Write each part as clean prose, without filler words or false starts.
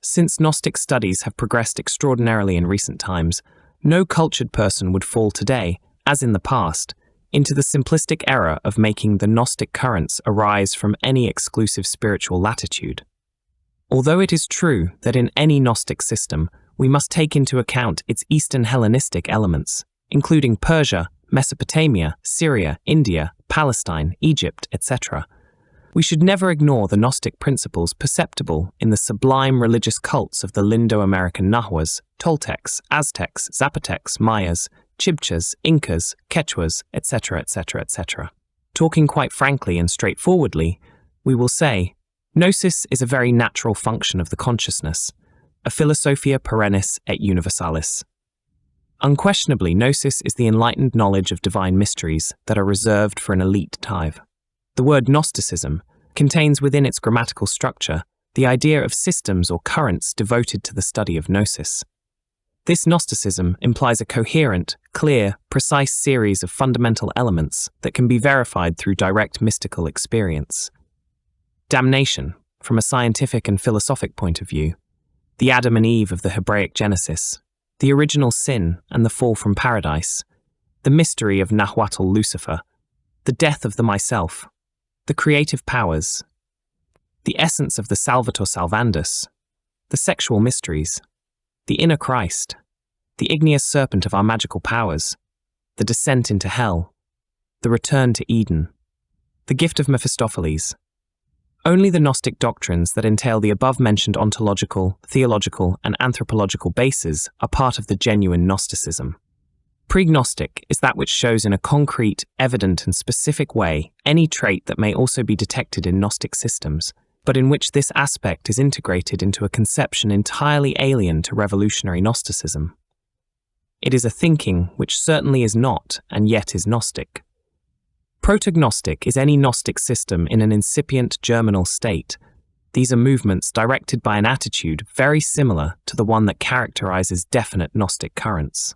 Since Gnostic studies have progressed extraordinarily in recent times, no cultured person would fall today, as in the past, into the simplistic error of making the Gnostic currents arise from any exclusive spiritual latitude. Although it is true that in any Gnostic system, we must take into account its Eastern Hellenistic elements, including Persia, Mesopotamia, Syria, India, Palestine, Egypt, etc., we should never ignore the Gnostic principles perceptible in the sublime religious cults of the Indo-American Nahuas, Toltecs, Aztecs, Zapotecs, Mayas, Chibchas, Incas, Quechuas, etc., etc., etc. Talking quite frankly and straightforwardly, we will say, Gnosis is a very natural function of the consciousness, a philosophia perennis et universalis. Unquestionably, Gnosis is the enlightened knowledge of divine mysteries that are reserved for an elite type. The word Gnosticism contains within its grammatical structure the idea of systems or currents devoted to the study of Gnosis. This Gnosticism implies a coherent, clear, precise series of fundamental elements that can be verified through direct mystical experience. Damnation, from a scientific and philosophic point of view, the Adam and Eve of the Hebraic Genesis, the original sin and the fall from paradise, the mystery of Nahuatl Lucifer, the death of the myself, the creative powers, the essence of the Salvator Salvandus, the sexual mysteries, the inner Christ, the igneous serpent of our magical powers, the descent into hell, the return to Eden, the gift of Mephistopheles. Only the Gnostic doctrines that entail the above-mentioned ontological, theological, and anthropological bases are part of the genuine Gnosticism. Pre-Gnostic is that which shows in a concrete, evident, and specific way any trait that may also be detected in Gnostic systems, but in which this aspect is integrated into a conception entirely alien to revolutionary Gnosticism. It is a thinking which certainly is not, and yet is Gnostic. Proto-Gnostic is any Gnostic system in an incipient germinal state. These are movements directed by an attitude very similar to the one that characterizes definite Gnostic currents.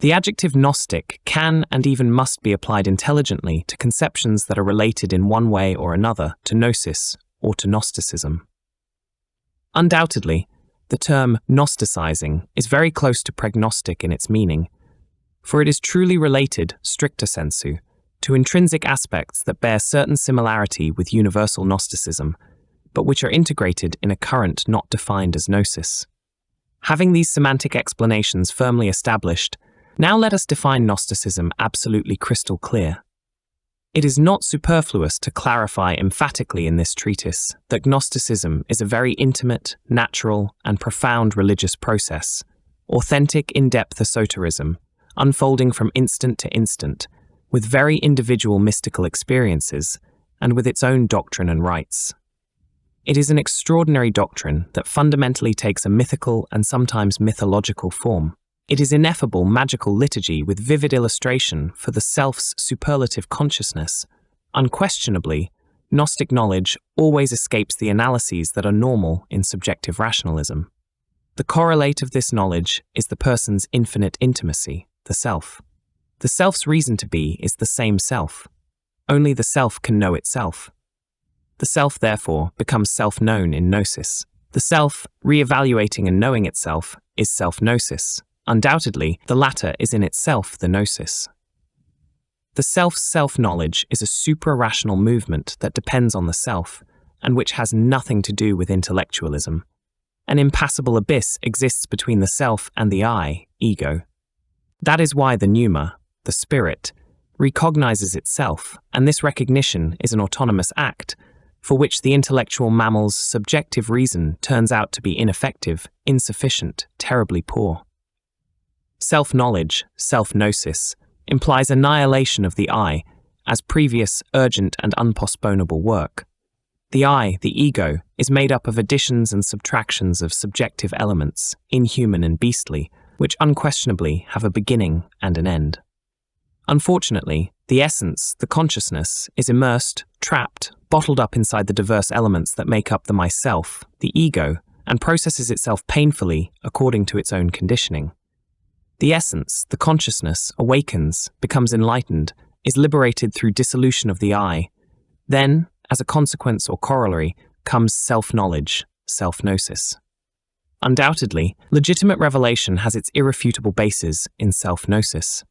The adjective Gnostic can and even must be applied intelligently to conceptions that are related in one way or another to Gnosis or to Gnosticism. Undoubtedly, the term Gnosticizing is very close to pregnostic in its meaning, for it is truly related, stricto sensu, to intrinsic aspects that bear certain similarity with universal Gnosticism, but which are integrated in a current not defined as Gnosis. Having these semantic explanations firmly established, now let us define Gnosticism absolutely crystal clear. It is not superfluous to clarify emphatically in this treatise that Gnosticism is a very intimate, natural, and profound religious process, authentic in-depth esoterism, unfolding from instant to instant, with very individual mystical experiences, and with its own doctrine and rites. It is an extraordinary doctrine that fundamentally takes a mythical and sometimes mythological form. It is ineffable magical liturgy with vivid illustration for the self's superlative consciousness. Unquestionably, Gnostic knowledge always escapes the analyses that are normal in subjective rationalism. The correlate of this knowledge is the person's infinite intimacy, the self. The self's reason to be is the same self. Only the self can know itself. The self, therefore, becomes self-known in Gnosis. The self, re-evaluating and knowing itself, is self-gnosis. Undoubtedly, the latter is in itself the Gnosis. The self's self-knowledge is a supra-rational movement that depends on the self, and which has nothing to do with intellectualism. An impassable abyss exists between the self and the I, ego. That is why the pneuma, the spirit, recognizes itself, and this recognition is an autonomous act, for which the intellectual mammal's subjective reason turns out to be ineffective, insufficient, terribly poor. Self-knowledge, self-gnosis, implies annihilation of the I as previous, urgent, and unpostponable work. The I, the ego, is made up of additions and subtractions of subjective elements, inhuman and beastly, which unquestionably have a beginning and an end. Unfortunately, the essence, the consciousness, is immersed, trapped, bottled up inside the diverse elements that make up the myself, the ego, and processes itself painfully according to its own conditioning. The essence, the consciousness, awakens, becomes enlightened, is liberated through dissolution of the I. Then, as a consequence or corollary, comes self-knowledge, self-gnosis. Undoubtedly, legitimate revelation has its irrefutable basis in self-gnosis.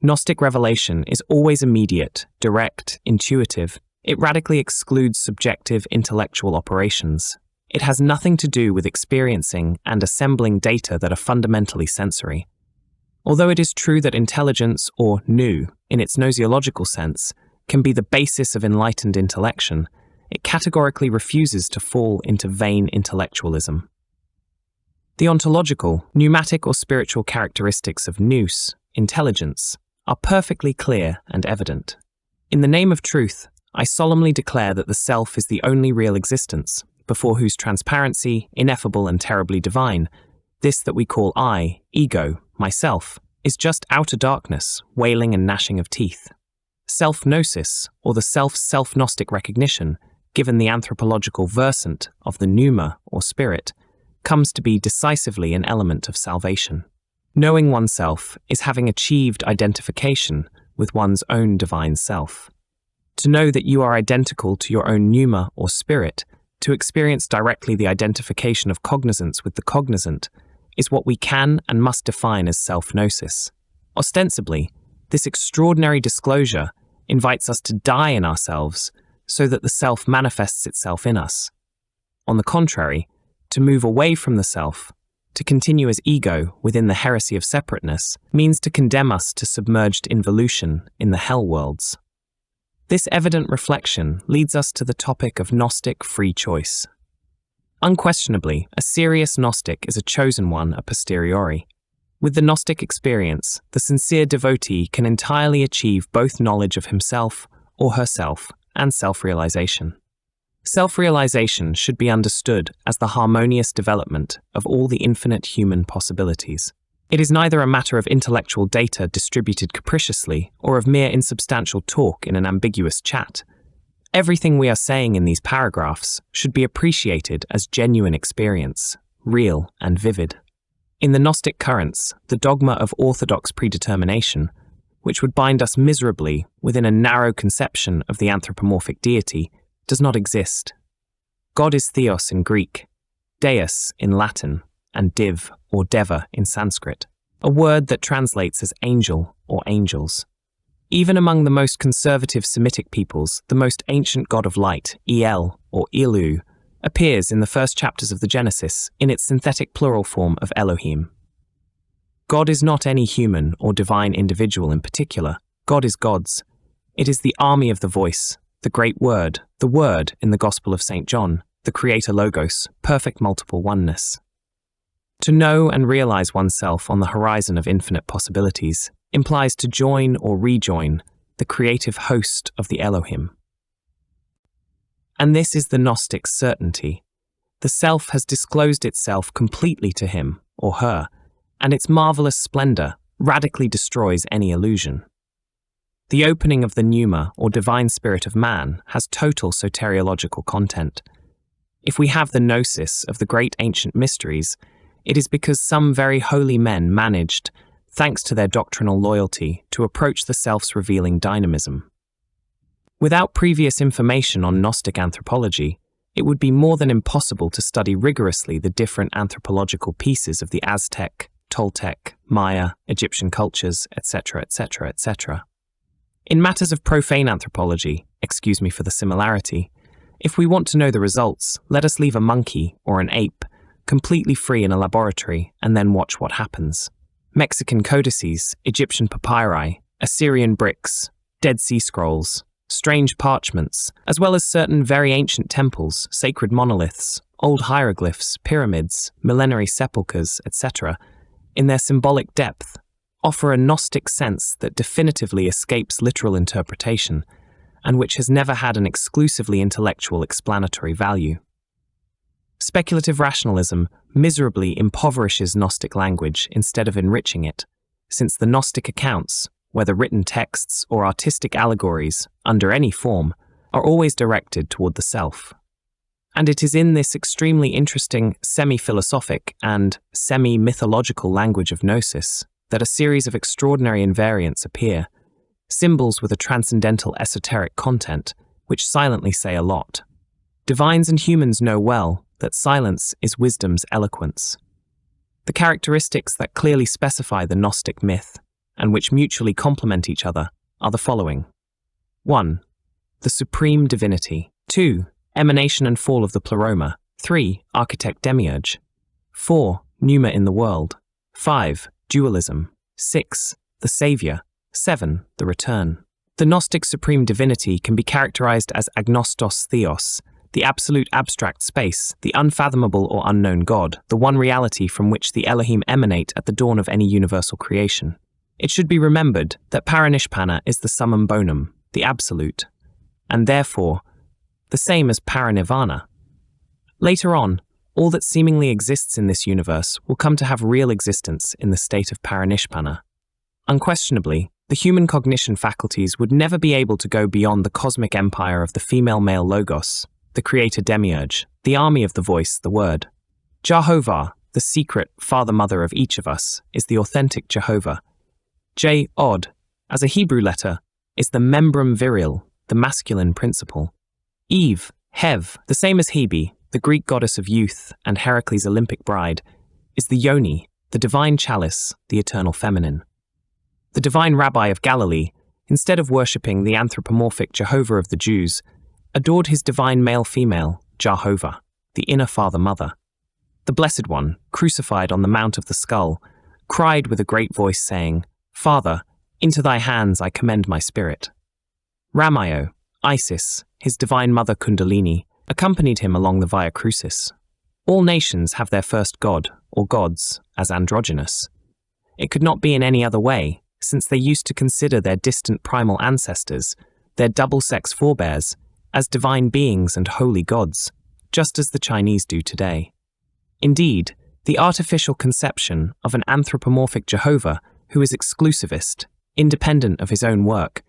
Gnostic revelation is always immediate, direct, intuitive. It radically excludes subjective intellectual operations. It has nothing to do with experiencing and assembling data that are fundamentally sensory. Although it is true that intelligence, or nous, in its gnosiological sense, can be the basis of enlightened intellection, it categorically refuses to fall into vain intellectualism. The ontological, pneumatic or spiritual characteristics of nous, intelligence, are perfectly clear and evident. In the name of truth, I solemnly declare that the self is the only real existence, before whose transparency, ineffable and terribly divine, this that we call I, ego, myself, is just outer darkness, wailing and gnashing of teeth. Self-gnosis, or the self-Gnostic recognition, given the anthropological versant of the pneuma, or spirit, comes to be decisively an element of salvation. Knowing oneself is having achieved identification with one's own divine self. To know that you are identical to your own pneuma, or spirit, to experience directly the identification of cognizance with the cognizant, is what we can and must define as self-gnosis. Ostensibly, this extraordinary disclosure invites us to die in ourselves so that the self manifests itself in us. On the contrary, to move away from the self, to continue as ego within the heresy of separateness, means to condemn us to submerged involution in the hell worlds. This evident reflection leads us to the topic of Gnostic free choice. Unquestionably, a serious Gnostic is a chosen one a posteriori. With the Gnostic experience, the sincere devotee can entirely achieve both knowledge of himself or herself and self-realization. Self-realization should be understood as the harmonious development of all the infinite human possibilities. It is neither a matter of intellectual data distributed capriciously or of mere insubstantial talk in an ambiguous chat. Everything we are saying in these paragraphs should be appreciated as genuine experience, real and vivid. In the Gnostic currents, the dogma of orthodox predetermination, which would bind us miserably within a narrow conception of the anthropomorphic deity, does not exist. God is theos in Greek, deus in Latin, and div or deva in Sanskrit, a word that translates as angel or angels. Even among the most conservative Semitic peoples, the most ancient god of light, El or Elu, appears in the first chapters of the Genesis in its synthetic plural form of Elohim. God is not any human or divine individual in particular. God is God's. It is the army of the voice, the great word, the word in the Gospel of St. John, the creator logos, perfect multiple oneness. To know and realize oneself on the horizon of infinite possibilities implies to join or rejoin the creative host of the Elohim. And this is the Gnostic's certainty. The self has disclosed itself completely to him or her, and its marvelous splendor radically destroys any illusion. The opening of the pneuma or divine spirit of man has total soteriological content. If we have the gnosis of the great ancient mysteries, it is because some very holy men managed, thanks to their doctrinal loyalty, to approach the self's revealing dynamism. Without previous information on Gnostic anthropology, it would be more than impossible to study rigorously the different anthropological pieces of the Aztec, Toltec, Maya, Egyptian cultures, etc., etc., etc. In matters of profane anthropology, excuse me for the similarity, if we want to know the results, let us leave a monkey or an ape completely free in a laboratory and then watch what happens. Mexican codices, Egyptian papyri, Assyrian bricks, Dead Sea Scrolls, strange parchments, as well as certain very ancient temples, sacred monoliths, old hieroglyphs, pyramids, millenary sepulchres, etc., in their symbolic depth, offer a Gnostic sense that definitively escapes literal interpretation and which has never had an exclusively intellectual explanatory value. Speculative rationalism miserably impoverishes Gnostic language instead of enriching it, since the Gnostic accounts, whether written texts or artistic allegories, under any form, are always directed toward the self. And it is in this extremely interesting semi-philosophic and semi-mythological language of Gnosis that a series of extraordinary invariants appear, symbols with a transcendental esoteric content, which silently say a lot. Divines and humans know well that silence is wisdom's eloquence. The characteristics that clearly specify the Gnostic myth, and which mutually complement each other, are the following. 1. The supreme divinity. 2. Emanation and fall of the pleroma. 3. Architect demiurge. 4. Pneuma in the world. 5. Dualism. 6. The savior. 7. The return. The Gnostic supreme divinity can be characterized as agnostos theos, the absolute abstract space, the unfathomable or unknown God, the one reality from which the Elohim emanate at the dawn of any universal creation. It should be remembered that paranishpanna is the summum bonum, the absolute, and therefore the same as paranirvana. Later on, all that seemingly exists in this universe will come to have real existence in the state of paranishpanna. Unquestionably, the human cognition faculties would never be able to go beyond the cosmic empire of the female-male logos, the creator demiurge, the army of the voice, the word. Jehovah, the secret father-mother of each of us, is the authentic Jehovah. J-Od, as a Hebrew letter, is the membrum viril, the masculine principle. Eve, Hev, the same as Hebe, the Greek goddess of youth and Heracles' Olympic bride, is the Yoni, the divine chalice, the eternal feminine. The divine rabbi of Galilee, instead of worshipping the anthropomorphic Jehovah of the Jews, adored his divine male-female, Jehovah, the inner father-mother. The Blessed One, crucified on the Mount of the Skull, cried with a great voice saying, Father, into thy hands I commend my spirit. Ramayo, Isis, his divine mother Kundalini, accompanied him along the Via Crucis. All nations have their first god, or gods, as androgynous. It could not be in any other way, since they used to consider their distant primal ancestors, their double-sex forebears, as divine beings and holy gods, just as the Chinese do today. Indeed, the artificial conception of an anthropomorphic Jehovah who is exclusivist, independent of his own work,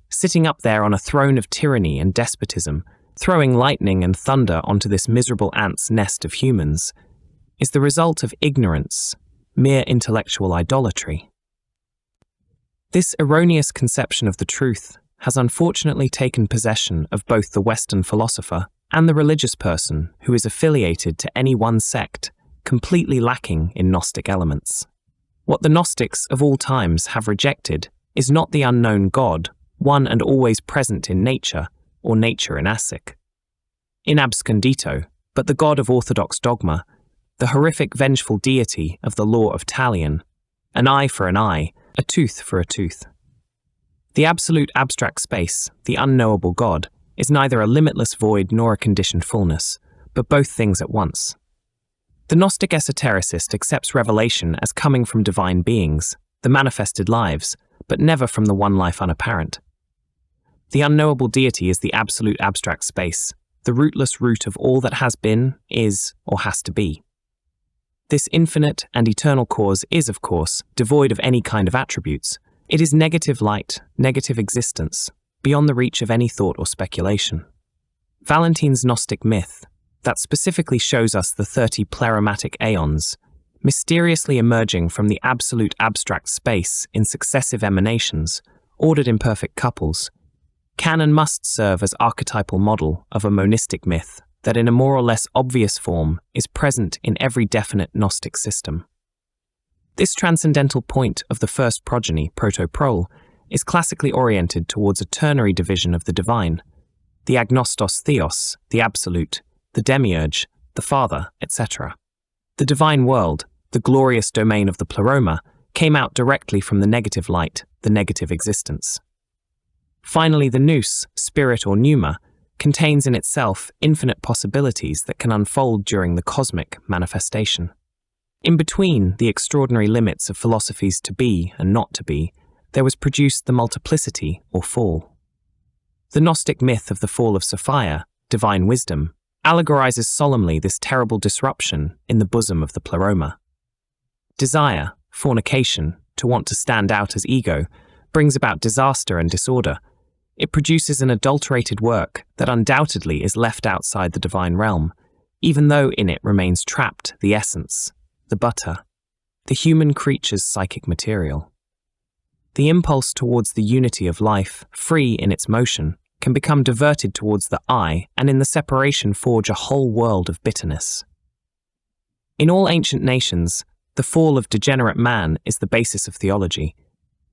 sitting up there on a throne of tyranny and despotism, throwing lightning and thunder onto this miserable ant's nest of humans, is the result of ignorance, mere intellectual idolatry. This erroneous conception of the truth has unfortunately taken possession of both the Western philosopher and the religious person who is affiliated to any one sect, completely lacking in Gnostic elements. What the Gnostics of all times have rejected is not the unknown God, one and always present in nature, or nature in Asic, in abscondito, but the God of orthodox dogma, the horrific vengeful deity of the law of Talion, an eye for an eye, a tooth for a tooth. The absolute abstract space, the unknowable God, is neither a limitless void nor a conditioned fullness, but both things at once. The Gnostic esotericist accepts revelation as coming from divine beings, the manifested lives, but never from the one life unapparent. The unknowable deity is the absolute abstract space, the rootless root of all that has been, is, or has to be. This infinite and eternal cause is, of course, devoid of any kind of attributes. It is negative light, negative existence, beyond the reach of any thought or speculation. Valentin's Gnostic myth, that specifically shows us the 30 pleromatic aeons, mysteriously emerging from the absolute abstract space in successive emanations, ordered in perfect couples, can and must serve as archetypal model of a monistic myth that in a more or less obvious form is present in every definite Gnostic system. This transcendental point of the first progeny, proto-prole, is classically oriented towards a ternary division of the divine, the agnostos theos, the absolute, the demiurge, the father, etc. The divine world, the glorious domain of the pleroma, came out directly from the negative light, the negative existence. Finally, the nous, spirit or pneuma, contains in itself infinite possibilities that can unfold during the cosmic manifestation. In between the extraordinary limits of philosophies to be and not to be, there was produced the multiplicity or fall. The Gnostic myth of the fall of Sophia, divine wisdom, allegorizes solemnly this terrible disruption in the bosom of the pleroma. Desire, fornication, to want to stand out as ego, brings about disaster and disorder. It produces an adulterated work that undoubtedly is left outside the divine realm, even though in it remains trapped the essence, the butter, the human creature's psychic material. The impulse towards the unity of life, free in its motion, can become diverted towards the I, and in the separation forge a whole world of bitterness. In all ancient nations, the fall of degenerate man is the basis of theology.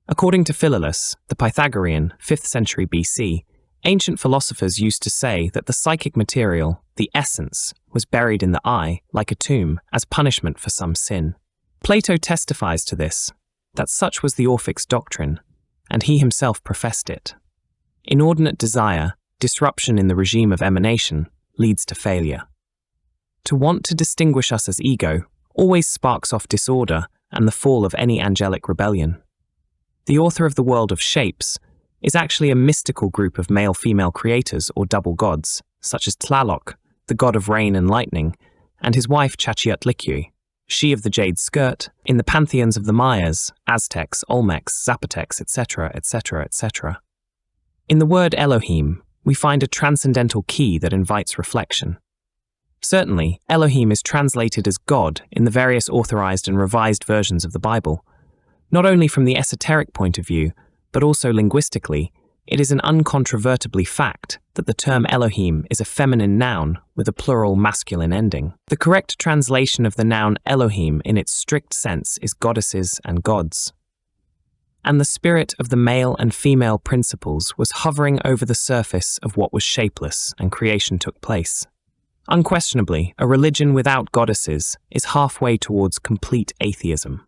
According to Philolaus, the Pythagorean, 5th century BC, ancient philosophers used to say that the psychic material, the essence, was buried in the I, like a tomb, as punishment for some sin. Plato testifies to this, that such was the Orphics doctrine, and he himself professed it. Inordinate desire, disruption in the regime of emanation, leads to failure. To want to distinguish us as ego always sparks off disorder and the fall of any angelic rebellion. The author of the world of shapes is actually a mystical group of male-female creators or double gods, such as Tlaloc, the god of rain and lightning, and his wife Chachiutlicue, she of the jade skirt, in the pantheons of the Mayas, Aztecs, Olmecs, Zapotecs, etc., etc., etc. In the word Elohim, we find a transcendental key that invites reflection. Certainly, Elohim is translated as God in the various authorized and revised versions of the Bible. Not only from the esoteric point of view, but also linguistically, it is an uncontrovertibly fact that the term Elohim is a feminine noun with a plural masculine ending. The correct translation of the noun Elohim in its strict sense is goddesses and gods. And the spirit of the male and female principles was hovering over the surface of what was shapeless, and creation took place. Unquestionably, a religion without goddesses is halfway towards complete atheism.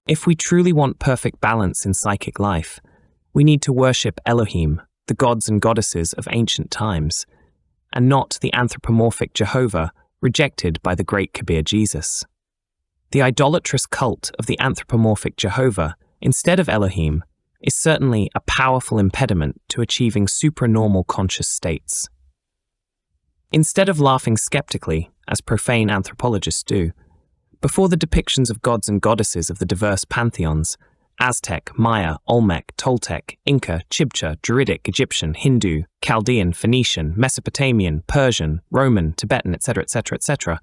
If we truly want perfect balance in psychic life, we need to worship Elohim, the gods and goddesses of ancient times, and not the anthropomorphic Jehovah rejected by the great Kabir Jesus. The idolatrous cult of the anthropomorphic Jehovah, instead of Elohim, is certainly a powerful impediment to achieving supranormal conscious states. Instead of laughing skeptically, as profane anthropologists do, before the depictions of gods and goddesses of the diverse pantheons, Aztec, Maya, Olmec, Toltec, Inca, Chibcha, Druidic, Egyptian, Hindu, Chaldean, Phoenician, Mesopotamian, Persian, Roman, Tibetan, etc., etc., etc.,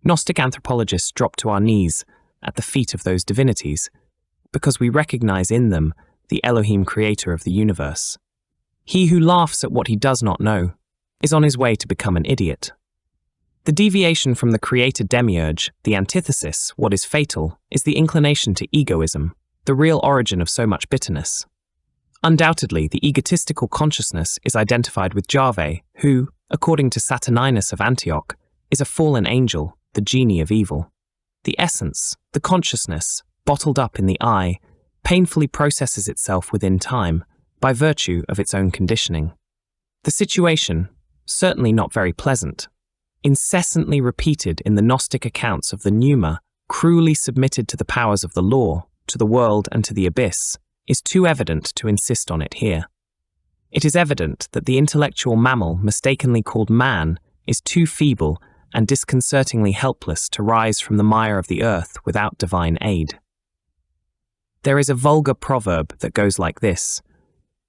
Gnostic anthropologists drop to our knees at the feet of those divinities, because we recognize in them the Elohim creator of the universe. He who laughs at what he does not know is on his way to become an idiot. The deviation from the creator demiurge, the antithesis, what is fatal, is the inclination to egoism, the real origin of so much bitterness. Undoubtedly, the egotistical consciousness is identified with Jahve, who, according to Saturninus of Antioch, is a fallen angel, the genie of evil. The essence, the consciousness, bottled up in the I, painfully processes itself within time by virtue of its own conditioning. The situation, certainly not very pleasant, incessantly repeated in the Gnostic accounts of the pneuma, cruelly submitted to the powers of the law, to the world and to the abyss, is too evident to insist on it here. It is evident that the intellectual mammal mistakenly called man is too feeble and disconcertingly helpless to rise from the mire of the earth without divine aid. There is a vulgar proverb that goes like this: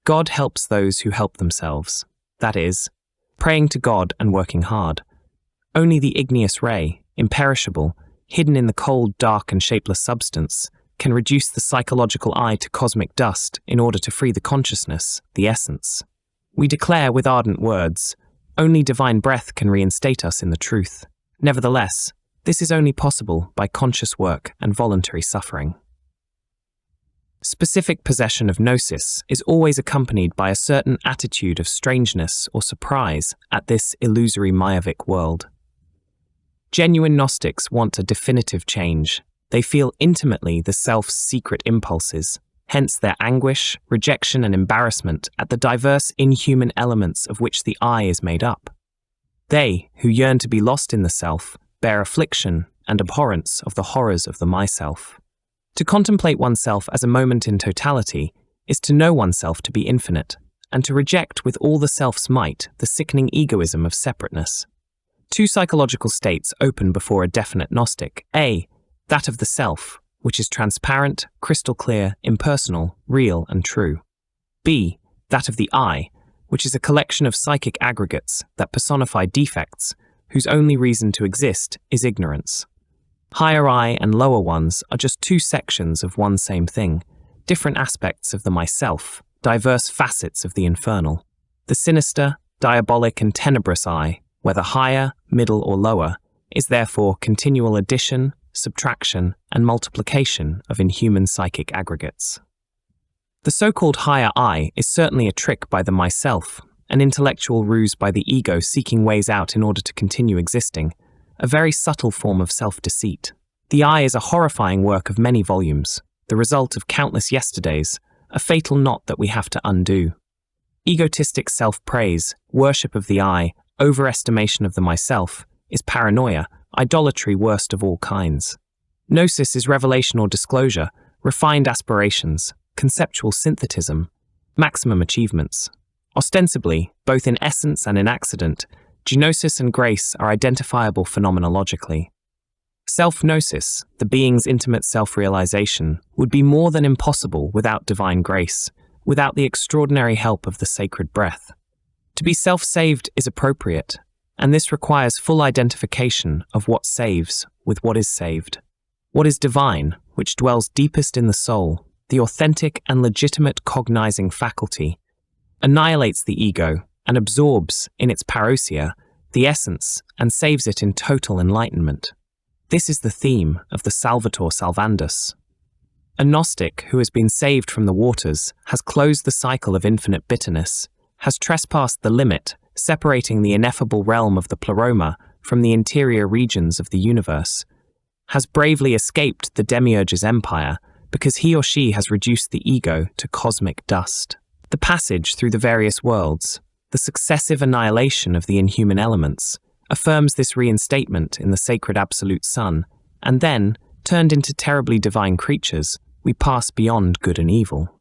God helps those who help themselves, that is, praying to God and working hard. Only the igneous ray, imperishable, hidden in the cold, dark and shapeless substance, can reduce the psychological I to cosmic dust in order to free the consciousness, the essence. We declare with ardent words, only divine breath can reinstate us in the truth. Nevertheless, this is only possible by conscious work and voluntary suffering. Specific possession of Gnosis is always accompanied by a certain attitude of strangeness or surprise at this illusory Mayavic world. Genuine Gnostics want a definitive change. They feel intimately the self's secret impulses, hence their anguish, rejection and embarrassment at the diverse inhuman elements of which the I is made up. They, who yearn to be lost in the self, bear affliction and abhorrence of the horrors of the myself. To contemplate oneself as a moment in totality is to know oneself to be infinite, and to reject with all the self's might the sickening egoism of separateness. Two psychological states open before a definite Gnostic: A, that of the self, which is transparent, crystal clear, impersonal, real and true. B, that of the I, which is a collection of psychic aggregates that personify defects, whose only reason to exist is ignorance. Higher I and lower ones are just two sections of one same thing, different aspects of the myself, diverse facets of the infernal. The sinister, diabolic and tenebrous I, whether higher, middle or lower, is therefore continual addition, subtraction and multiplication of inhuman psychic aggregates. The so-called higher I is certainly a trick by the myself, an intellectual ruse by the ego seeking ways out in order to continue existing, a very subtle form of self-deceit. The I is a horrifying work of many volumes, the result of countless yesterdays, a fatal knot that we have to undo. Egotistic self-praise, worship of the I, overestimation of the myself, is paranoia, idolatry worst of all kinds. Gnosis is revelation or disclosure, refined aspirations, conceptual synthetism, maximum achievements. Ostensibly, both in essence and in accident, Gnosis and grace are identifiable phenomenologically. Self-gnosis, the being's intimate self-realization, would be more than impossible without divine grace, without the extraordinary help of the sacred breath. To be self-saved is appropriate, and this requires full identification of what saves with what is saved. What is divine, which dwells deepest in the soul, the authentic and legitimate cognizing faculty, annihilates the ego and absorbs, in its parousia, the essence and saves it in total enlightenment. This is the theme of the Salvator Salvandus. A Gnostic who has been saved from the waters has closed the cycle of infinite bitterness, has trespassed the limit, separating the ineffable realm of the pleroma from the interior regions of the universe, has bravely escaped the demiurge's empire because he or she has reduced the ego to cosmic dust. The passage through the various worlds, the successive annihilation of the inhuman elements, affirms this reinstatement in the sacred absolute Son, and then, turned into terribly divine creatures, we pass beyond good and evil.